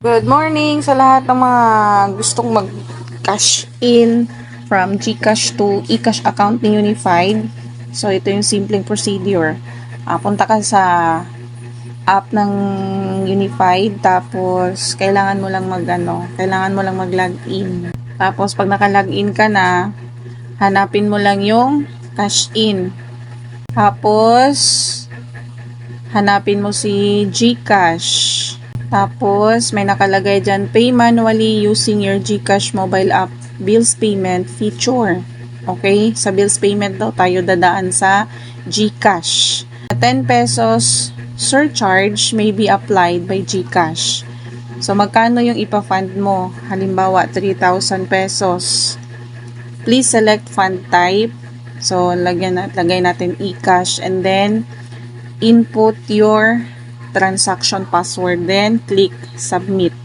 Good morning sa lahat ng mga gustong mag-cash in from GCash to eCash account ni Unified. So, ito yung simpleng procedure. Punta ka sa app ng Unified, tapos kailangan mo lang mag-login. Tapos, pag naka-login ka na, hanapin mo lang yung cash in. Tapos, hanapin mo si GCash. Tapos, may nakalagay dyan, pay manually using your GCash mobile app bills payment feature. Okay? Sa bills payment daw tayo dadaan sa GCash. 10 pesos surcharge may be applied by GCash. So, magkano yung ipa-fund mo? Halimbawa, 3,000 pesos. Please select fund type. So, lagay natin eCash and then input your transaction password, then click submit.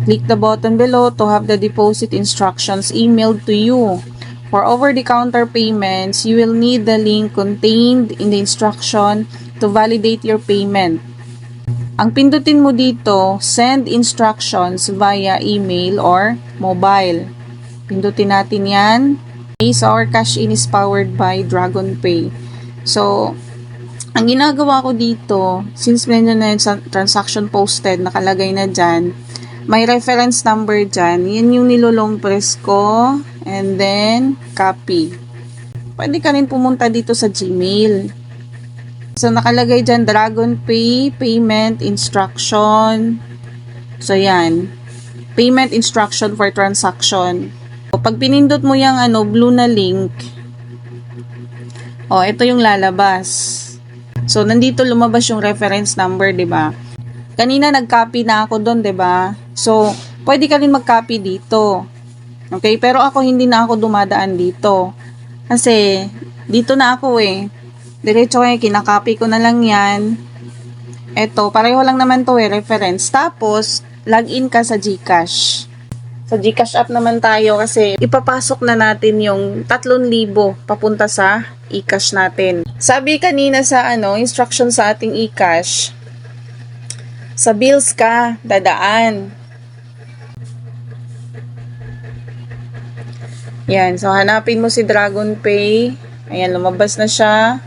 Click the button below to have the deposit instructions emailed to you. For over-the-counter payments, you will need the link contained in the instruction to validate your payment. Ang pindutin mo dito, send instructions via email or mobile. Pindutin natin yan. So, our cash in is powered by DragonPay. So, ang ginagawa ko dito, since nandiyan na yung transaction posted, nakalagay na dyan, may reference number dyan. Yan yung nilolong press ko. And then, copy. Pwede ka rin pumunta dito sa Gmail. So, nakalagay dyan, DragonPay, payment instruction. So, yan. Payment instruction for transaction. So, pag pinindot mo yung blue na link, ito yung lalabas. So, nandito lumabas yung reference number, 'di ba? Kanina nag-copy na ako doon, 'di ba? So, pwede ka rin mag-copy dito. Okay? Pero ako hindi na ako dumadaan dito. Kasi dito na ako Diretso kinakopy ko na lang 'yan. Eto, pareho lang naman 'to reference. Tapos, login ka sa GCash. Sa GCash app naman tayo kasi ipapasok na natin yung 3,000 papunta sa eCash natin. Sabi kanina sa instruction sa ating eCash, sa bills ka dadaan. Yan, so hanapin mo si DragonPay. Ayan, lumabas na siya.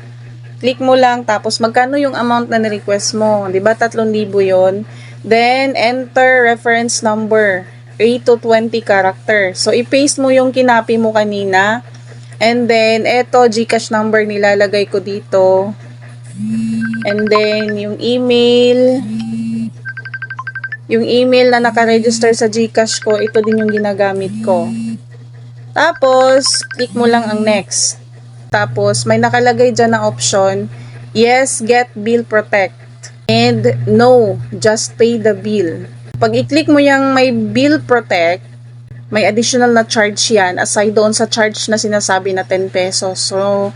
Click mo lang, tapos magkano yung amount na ni-request mo? 'Di ba 3,000 'yon? Then enter reference number. 8 to 20 character. So, i-paste mo yung kinapi mo kanina. And then, eto, GCash number nilalagay ko dito. And then, yung email na nakaregister sa GCash ko, ito din yung ginagamit ko. Tapos, click mo lang ang next. Tapos, may nakalagay dyan na option, yes, get bill protect. And no, just pay the bill. Pag i-click mo yung may bill protect, may additional na charge yan aside doon sa charge na sinasabi na 10 pesos. So,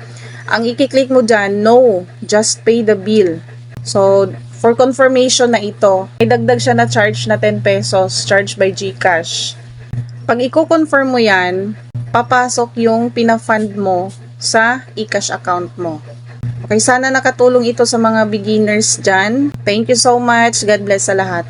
ang i-click mo dyan, no, just pay the bill. So, for confirmation na ito, may dagdag siya na charge na 10 pesos, charged by GCash. Pag i-confirm mo yan, papasok yung pinafund mo sa eCash account mo. Okay, sana nakatulong ito sa mga beginners dyan. Thank you so much. God bless sa lahat.